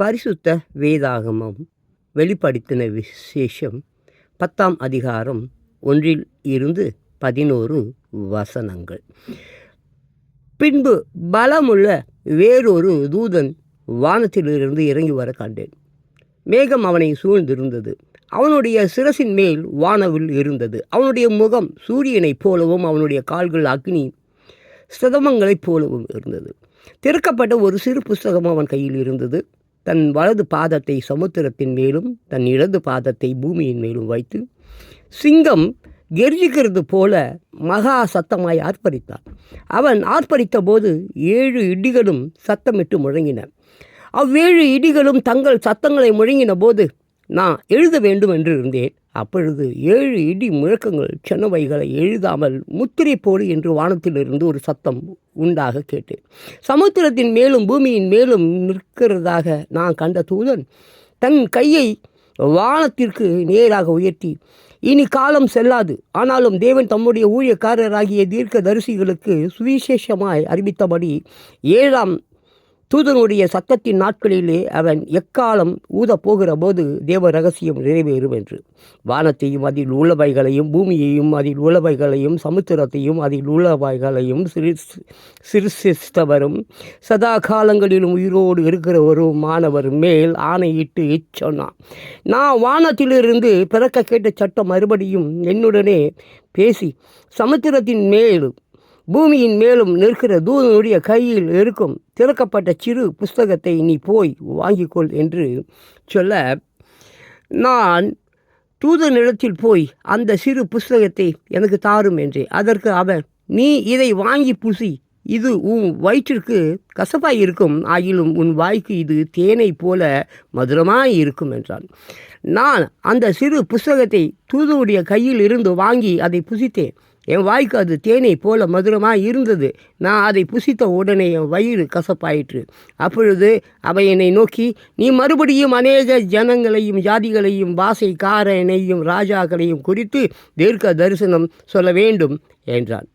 பரிசுத்த வேதாகமம் வெளிப்படுத்தின விசேஷம் 10ஆம் அதிகாரம் 1-11 வசனங்கள். பின்பு பலமுள்ள வேறொரு தூதன் வானத்திலிருந்து இறங்கி வர கண்டேன். மேகம் அவனை சூழ்ந்திருந்தது. அவனுடைய சிரசின் மேல் வானவில் இருந்தது. அவனுடைய முகம் சூரியனைப் போலவும் அவனுடைய கால்கள் அக்னி ஸ்தம்பங்களைப் போலவும் இருந்தது. திறக்கப்பட்ட ஒரு சிறு புஸ்தகம் அவன் கையில் இருந்தது. தன் வலது பாதத்தை சமுத்திரத்தின் மேலும் தன் இடது பாதத்தை பூமியின் மேலும் வைத்து சிங்கம் கெர்ஜிக்கிறது போல மகா சத்தமாய் ஆர்ப்பரித்தான். அவன் ஆர்ப்பரித்த போது 7 இடிகளும் சத்தமிட்டு முழங்கின. அவ்வேழு இடிகளும் தங்கள் சத்தங்களை முழங்கின போது நான் எழுத வேண்டும் என்று இருந்தேன். அப்பொழுது 7 இடி முழக்கங்கள் சொன்னவைகளை எழுதாமல் முத்திரை போடு என்று வானத்திலிருந்து ஒரு சத்தம் உண்டாக கேட்டேன். சமுத்திரத்தின் மேலும் பூமியின் மேலும் நிற்கிறதாக நான் கண்ட தூதன் தன் கையை வானத்திற்கு நேராக உயர்த்தி, இனி காலம் செல்லாது, ஆனாலும் தேவன் தம்முடைய ஊழியக்காரராகிய தீர்க்க தரிசிகளுக்கு சுவிசேஷமாய் அறிவித்தபடி 7ஆம் தூதனுடைய சத்தத்தின் நாட்களிலே அவன் எக்காலம் ஊதப்போகிற போது தேவ ரகசியம் நிறைவேறும் என்று. வானத்தையும் அதில் உள்ளவைகளையும் பூமியையும் அதில் உள்ளவைகளையும் சமுத்திரத்தையும் அதில் உள்ளவைகளையும் சிருஷ்டித்தவரும் சதா காலங்களிலும் உயிரோடு இருக்கிறவரும் மாணவர் மேல் ஆணையிட்டு சொன்னான். நான் வானத்திலிருந்து பிறக்க கேட்ட சட்டம் மறுபடியும் என்னுடனே பேசி, சமுத்திரத்தின் மேலும் பூமியின் மேலும் நிற்கிற தூதனுடைய கையில் இருக்கும் திறக்கப்பட்ட சிறு புஸ்தகத்தை நீ போய் வாங்கிக்கொள் என்று சொல்ல, நான் தூதனிடத்தில் போய் அந்த சிறு புஸ்தகத்தை எனக்கு தாரும் என்றேன். அதற்கு அவன், நீ இதை வாங்கி புசி, இது உன் வயிற்றிற்கு கசப்பாய் இருக்கும், ஆகிலும் உன் வாய்க்கு இது தேனை போல மதுரமாய் இருக்கும் என்றான். நான் அந்த சிறு புஸ்தகத்தை தூதனுடைய கையில் இருந்து வாங்கி அதை புசித்தேன். என் வாய்க்கு அது தேனை போல மதுரமாக இருந்தது. நான் அதை புசித்த உடனே என் வயிறு கசப்பாயிற்று. அப்பொழுது அவை என்னை நோக்கி, நீ மறுபடியும் அநேக ஜனங்களையும் ஜாதிகளையும் பாஷைக்காரனையும் ராஜாக்களையும் குறித்து தீர்க்க தரிசனம் சொல்ல வேண்டும் என்றான்.